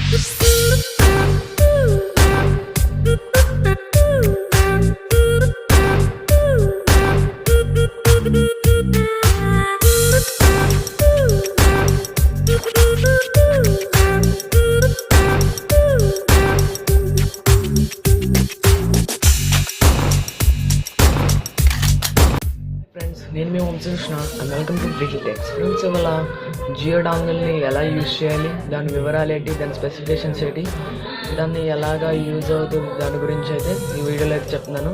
Friends, నేను మీ Vamshikrishna and welcome to Digitechs. Friends, ఇవాళ జియో డాంగిల్ని ఎలా యూజ్ చేయాలి, దాని వివరాలు ఏంటి, దాని స్పెసిఫికేషన్స్ ఏంటి, దాన్ని ఎలాగా యూజ్ అవుతుంది దాని గురించి అయితే ఈ వీడియోలో అయితే చెప్తున్నాను.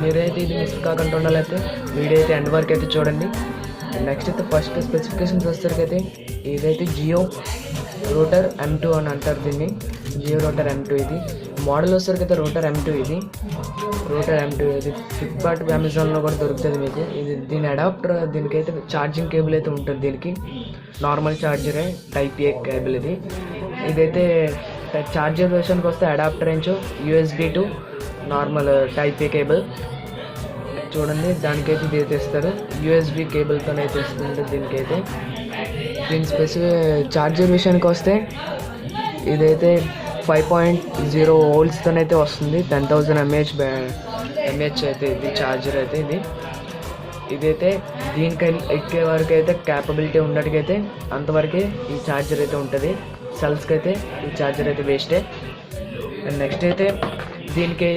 మీరైతే ఇది మిస్ కాకుండా ఉండాలైతే వీడియో అయితే ఎండ్ వరకు అయితే చూడండి. నెక్స్ట్ అయితే ఫస్ట్ స్పెసిఫికేషన్స్ వచ్చేసరికైతే ఇదైతే జియో రూటర్ M2 అని అంటారు దీన్ని. జియో రూటర్ M2 ఇది మోడల్ వచ్చేసరికైతే రూటర్ M2 ఇది ఫ్లిప్కార్ట్ అమెజాన్లో కూడా దొరుకుతుంది మీకు. ఇది దీని అడాప్టర్, దీనికైతే ఛార్జింగ్ కేబుల్ అయితే ఉంటుంది. దీనికి నార్మల్ ఛార్జరే, టైప్ ఏ కేబుల్ ఇదైతే ఛార్జర్ వెర్షన్కి వస్తే అడాప్టర్ ఏంచో USB to normal type A cable చూడండి. దానికైతే ఇది అయితే ఇస్తారు, USB కేబుల్తోనైతే ఇస్తుంది దీనికైతే. దీని ఛార్జర్ విషయానికి వస్తే ఇదైతే 5.0 వోల్ట్స్తోనైతే వస్తుంది. 10,000 mAh అయితే ఇది ఛార్జర్ అయితే ఇదైతే దీనికి ఎక్కే వరకు అయితే క్యాపబిలిటీ ఉండటికైతే అంతవరకే ఈ ఛార్జర్ అయితే ఉంటుంది. సెల్స్కి అయితే ఈ ఛార్జర్ అయితే వేస్టే. అండ్ నెక్స్ట్ అయితే దీనికి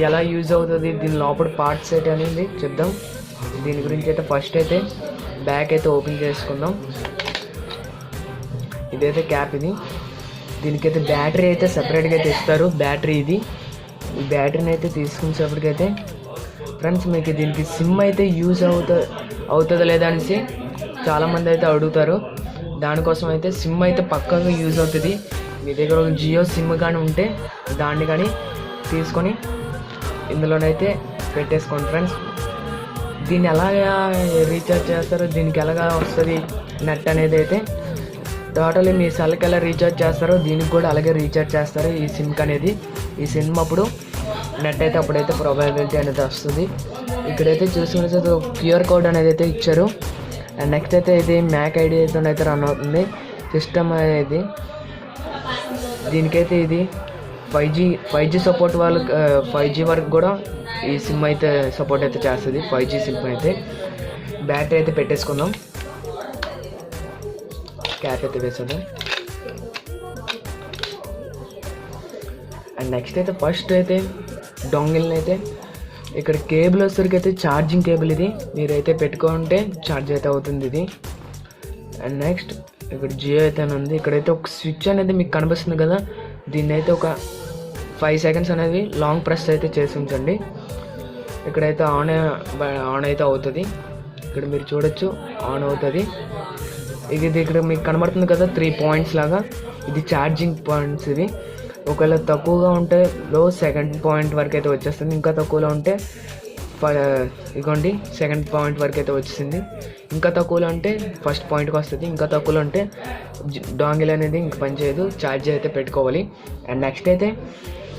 ఎలా యూజ్ అవుతుంది, దీని లోపల పార్ట్స్ అయితే అనేది చెప్దాం. దీని గురించి అయితే ఫస్ట్ అయితే బ్యాక్ అయితే ఓపెన్ చేసుకుందాం. ఇదైతే క్యాప్ ఇది. దీనికైతే బ్యాటరీ అయితే సపరేట్గా అయితే ఇస్తారు. బ్యాటరీ ఈ బ్యాటరీని అయితే తీసుకునేటప్పటికైతే ఫ్రెండ్స్ మీకు దీనికి సిమ్ అయితే యూజ్ అవుతుందా లేదా అనేసి చాలామంది అయితే అడుగుతారు. దానికోసం అయితే సిమ్ అయితే పక్కగా యూజ్ అవుతుంది. మీ దగ్గర జియో సిమ్ కానీ ఉంటే దాన్ని కానీ తీసుకొని ఇందులోనైతే పెట్టేసుకోండి ఫ్రెండ్స్. దీన్ని ఎలాగా రీఛార్జ్ చేస్తారో, దీనికి ఎలాగా వస్తుంది నెట్ అనేది అయితే టోటలీ మీ సెల్కి ఎలా రీఛార్జ్ చేస్తారో దీనికి కూడా అలాగే రీఛార్జ్ చేస్తారు ఈ సిమ్కి అనేది. ఈ సిమ్ అప్పుడు నెట్ అయితే అప్పుడైతే ప్రొవైలబిలిటీ అనేది వస్తుంది. ఇక్కడైతే చూసుకునే QR కోడ్ అనేది అయితే ఇచ్చారు. అండ్ నెక్స్ట్ అయితే ఇది మ్యాక్ ఐడి అయితే రన్ అవుతుంది సిస్టమ్ అనేది. దీనికైతే ఇది 5G సపోర్ట్ వాళ్ళకి 5G వరకు కూడా ఈ సిమ్ అయితే సపోర్ట్ అయితే చేస్తుంది. 5G సిమ్ అయితే. బ్యాటరీ అయితే పెట్టేసుకుందాం. క్యాప్ అయితే వేసేద్దాం. అండ్ నెక్స్ట్ అయితే ఫస్ట్ అయితే డొంగిల్ని అయితే ఇక్కడ కేబుల్ వచ్చేసరికి అయితే ఛార్జింగ్ కేబుల్ ఇది. మీరైతే పెట్టుకుంటే ఛార్జ్ అయితే అవుతుంది ఇది. అండ్ నెక్స్ట్ ఇక్కడ జియో అయితే ఉంది. ఇక్కడైతే ఒక స్విచ్ అనేది మీకు కనిపిస్తుంది కదా, దీన్ని అయితే ఒక 5 సెకండ్స్ అనేది లాంగ్ ప్రెస్ అయితే చేసి ఉంచండి. ఇక్కడైతే ఆన్ అయితే అవుతుంది. ఇక్కడ మీరు చూడొచ్చు ఆన్ అవుతుంది. ఇది ఇక్కడ మీకు కనబడుతుంది కదా 3 పాయింట్స్ లాగా, ఇది ఛార్జింగ్ పాయింట్స్ ఇవి. ఒకవేళ తక్కువగా ఉంటే సెకండ్ పాయింట్ వరకు అయితే వచ్చేస్తుంది. ఇంకా తక్కువలో ఉంటే ఇదిగోండి సెకండ్ పాయింట్ వరకు అయితే వచ్చేసింది. ఇంకా తక్కువలో ఉంటే ఫస్ట్ పాయింట్కి వస్తుంది. ఇంకా తక్కువలో ఉంటే డాంగిల్ అనేది ఇంక పనిచేయదు, ఛార్జ్ అయితే పెట్టుకోవాలి. అండ్ నెక్స్ట్ అయితే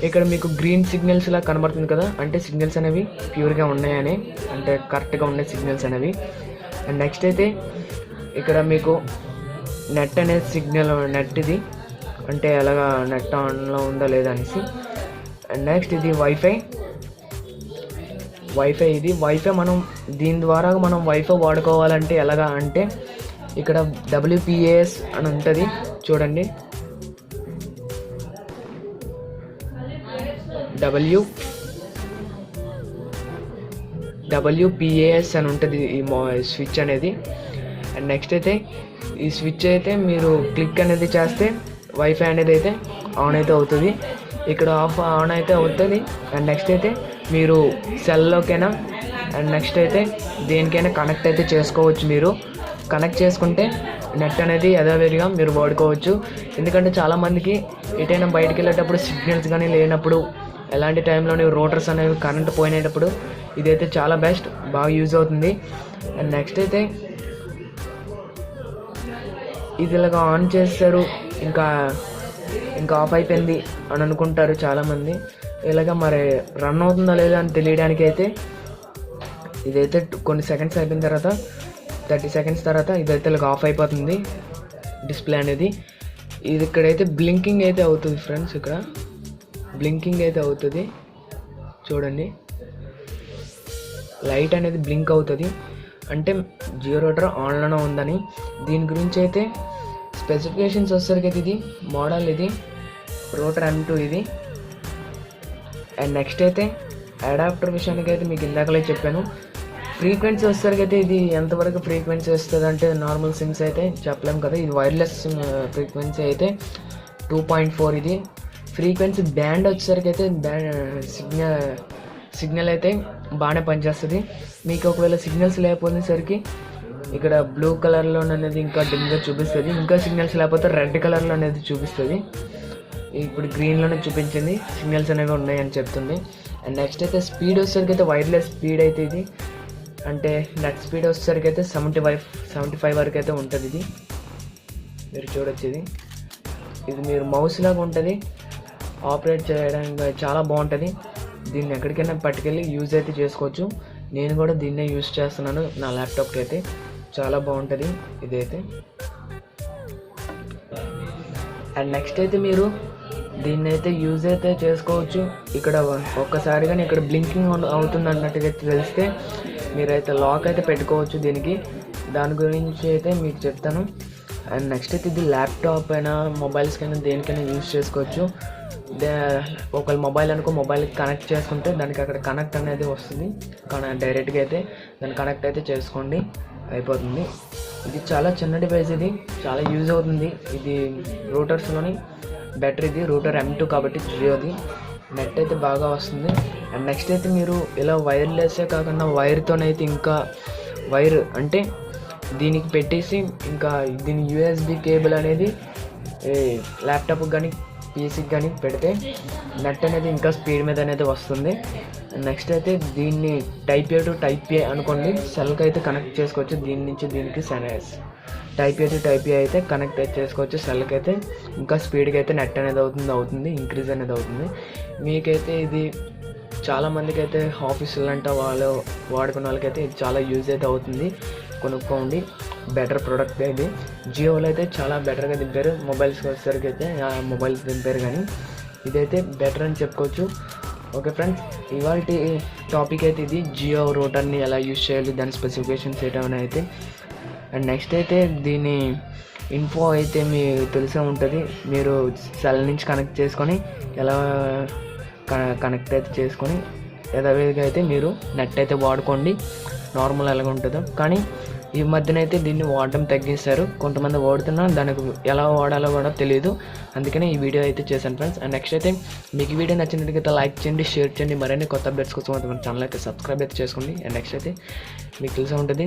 ఇక్కడ మీకు గ్రీన్ సిగ్నల్స్ ఇలా కనబడుతుంది కదా, అంటే సిగ్నల్స్ అనేవి ప్యూర్గా ఉన్నాయని, అంటే కరెక్ట్గా ఉన్నాయి సిగ్నల్స్ అనేవి. అండ్ నెక్స్ట్ అయితే ఇక్కడ మీకు నెట్ అనేది సిగ్నల్ నెట్ ఇది, అంటే ఎలాగా నెట్ ఆన్లో ఉందా లేదా అనేసి. అండ్ నెక్స్ట్ ఇది వైఫై ఇది వైఫై. మనం దీని ద్వారా మనం వైఫై వాడుకోవాలంటే ఎలాగా అంటే ఇక్కడ WPAS అని ఉంటుంది చూడండి. WPAS అని ఉంటుంది ఈ స్విచ్ అనేది. అండ్ నెక్స్ట్ అయితే ఈ స్విచ్ అయితే మీరు క్లిక్ అనేది చేస్తే వైఫై అనేది అయితే ఆన్ అయితే అవుతుంది. ఇక్కడ ఆన్ అయితే అవుతుంది. అండ్ నెక్స్ట్ అయితే మీరు సెల్లోకైనా అండ్ నెక్స్ట్ అయితే దేనికైనా కనెక్ట్ అయితే చేసుకోవచ్చు. మీరు కనెక్ట్ చేసుకుంటే నెట్ అనేది యథావిధిగా మీరు వాడుకోవచ్చు. ఎందుకంటే చాలామందికి ఎటైనా బయటకు వెళ్ళేటప్పుడు సిగ్నల్స్ కానీ లేనప్పుడు, ఎలాంటి టైంలో రూటర్స్ అనేవి కరెంట్ పోయినప్పుడు ఇదైతే చాలా బెస్ట్, బాగా యూజ్ అవుతుంది. అండ్ నెక్స్ట్ అయితే ఇది ఇలాగ ఆన్ చేస్తారు, ఇంకా ఆఫ్ అయిపోయింది అని అనుకుంటారు చాలామంది. ఇలాగ మరి రన్ అవుతుందా లేదా అని తెలియడానికి అయితే ఇదైతే కొన్ని సెకండ్స్ అయిపోయిన తర్వాత 30 సెకండ్స్ తర్వాత ఇదైతే ఇలాగ ఆఫ్ అయిపోతుంది డిస్ప్లే అనేది. ఇది ఇక్కడైతే బ్లింకింగ్ అయితే అవుతుంది ఫ్రెండ్స్, ఇక్కడ బ్లింకింగ్ అయితే అవుతుంది చూడండి, లైట్ అనేది బ్లింక్ అవుతుంది అంటే జియో రూటర్ ఆన్లోనే ఉందని. దీని గురించి అయితే స్పెసిఫికేషన్స్ వచ్చేసరికి అయితే ఇది మోడల్, ఇది రూటర్ M2 ఇది. అండ్ నెక్స్ట్ అయితే అడాప్టర్ విషయానికి అయితే మీకు ఇందాకలే చెప్పాను. ఫ్రీక్వెన్సీ వచ్చేసరికి అయితే ఇది ఎంతవరకు ఫ్రీక్వెన్సీ వస్తుంది అంటే నార్మల్ సిమ్స్ అయితే చెప్పలేము కదా, ఇది వైర్లెస్ ఫ్రీక్వెన్సీ అయితే 2.4. ఇది ఫ్రీక్వెన్సీ బ్యాండ్ వచ్చేసరికి అయితే సిగ్నల్ అయితే బాగానే పనిచేస్తుంది. మీకు ఒకవేళ సిగ్నల్స్ లేకపోయేసరికి ఇక్కడ బ్లూ కలర్లో అనేది ఇంకా డిమ్గా చూపిస్తుంది, ఇంకా సిగ్నల్స్ లేకపోతే రెడ్ కలర్లో అనేది చూపిస్తుంది. ఇప్పుడు గ్రీన్లోనే చూపించింది, సిగ్నల్స్ అనేవి ఉన్నాయని చెప్తుంది. అండ్ నెక్స్ట్ అయితే స్పీడ్ వచ్చేసరికి అయితే వైర్లెస్ స్పీడ్ అయితే ఇది అంటే నెట్ స్పీడ్ వచ్చేసరికి అయితే 75 వరకు అయితే ఉంటుంది. ఇది మీరు చూడొచ్చు, ఇది మీరు మౌస్ లాగా ఉంటుంది, ఆపరేట్ చేయడానికి చాలా బాగుంటుంది. దీన్ని ఎక్కడికైనా పట్టుకెళ్ళి యూజ్ అయితే చేసుకోవచ్చు. నేను కూడా దీన్నే యూజ్ చేస్తున్నాను నా ల్యాప్టాప్కి అయితే, చాలా బాగుంటుంది ఇదైతే. అండ్ నెక్స్ట్ అయితే మీరు దీన్ని అయితే యూజ్ అయితే చేసుకోవచ్చు. ఇక్కడ ఒక్కసారి కానీ ఇక్కడ బ్లింకింగ్ అవుతుంది అన్నట్టుగా తెలిస్తే మీరైతే లాక్ అయితే పెట్టుకోవచ్చు దీనికి, దాని గురించి అయితే మీకు చెప్తాను. అండ్ నెక్స్ట్ అయితే ఇది ల్యాప్టాప్ అయినా మొబైల్స్కైనా దేనికైనా యూజ్ చేసుకోవచ్చు. ఒకవేళ మొబైల్ అనుకో, మొబైల్కి కనెక్ట్ చేసుకుంటే దానికి అక్కడ కనెక్ట్ అనేది వస్తుంది, డైరెక్ట్గా అయితే దాన్ని కనెక్ట్ అయితే చేసుకోండి, అయిపోతుంది. ఇది చాలా చిన్న డివైస్, ఇది చాలా యూజ్ అవుతుంది. ఇది రూటర్స్లోని బెటర్, ఇది రూటర్ M2 కాబట్టి జియోది, నెట్ అయితే బాగా వస్తుంది. అండ్ నెక్స్ట్ అయితే మీరు ఇలా వైర్లెస్సే కాకుండా వైర్తోనైతే ఇంకా వైర్ అంటే దీనికి పెట్టేసి ఇంకా దీని USB కేబుల్ అనేది ల్యాప్టాప్కి కానీ పీసీకి కానీ పెడితే నెట్ అనేది ఇంకా స్పీడ్ మీద అనేది వస్తుంది. నెక్స్ట్ అయితే దీన్ని type A to type A అనుకోండి, సెల్కి అయితే కనెక్ట్ చేసుకోవచ్చు. దీని నుంచి దీనికి type A to type A అయితే కనెక్ట్ అయితే చేసుకోవచ్చు సెల్కి అయితే, ఇంకా స్పీడ్గా అయితే నెట్ అనేది అవుతుంది ఇంక్రీజ్ అనేది అవుతుంది. మీకైతే ఇది చాలామందికి అయితే ఆఫీసులు అంటే వాళ్ళు వాడుకున్న వాళ్ళకైతే ఇది చాలా యూజ్ అయితే అవుతుంది, కొనుక్కోండి. బెటర్ ప్రోడక్ట్ ఇది. జియోలో అయితే చాలా బెటర్గా దింపారు, మొబైల్స్కి వచ్చేసరికి అయితే మొబైల్స్ దింపారు, కానీ ఇదైతే బెటర్ అని చెప్పుకోవచ్చు. ఓకే ఫ్రెండ్స్, ఇవాళ టాపిక్ అయితే ఇది, జియో రూటర్ని ఎలా యూజ్ చేయాలి, దాని స్పెసిఫికేషన్స్ ఏమైనా అయితే. అండ్ నెక్స్ట్ అయితే దీని ఇన్ఫో అయితే మీకు తెలిసే ఉంటుంది. మీరు సెల్ నుంచి కనెక్ట్ చేసుకొని ఎలా కనెక్ట్ అయితే చేసుకొని యథావిధిగా అయితే మీరు నెట్ అయితే వాడుకోండి, నార్మల్ ఎలాగ ఉంటుందో. కానీ ఈ మధ్యన అయితే దీన్ని వాడడం తగ్గిస్తారు, కొంతమంది వాడుతున్నా దానికి ఎలా వాడాలో కూడా తెలియదు, అందుకనే ఈ వీడియో అయితే చేశాను ఫ్రెండ్స్. అండ్ నెక్స్ట్ అయితే మీకు ఈ వీడియో నచ్చినట్లయితే లైక్ చేయండి, షేర్ చేయండి, మరిన్ని కొత్త అప్డేట్స్ కోసం అయితే మన ఛానల్ అయితే సబ్స్క్రైబ్ అయితే చేసుకోండి. అండ్ నెక్స్ట్ అయితే మీకు తెలిసే ఉంటుంది,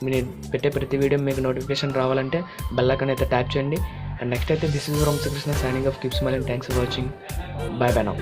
మీరు పెట్టే ప్రతి వీడియో మీకు నోటిఫికేషన్ రావాలంటే బెల్ ఐకాన్ అయితే ట్యాప్ చేయండి. అండ్ నెక్స్ట్ అయితే this is from Srikrishna signing off, keep smiling, thanks for watching, bye bye now.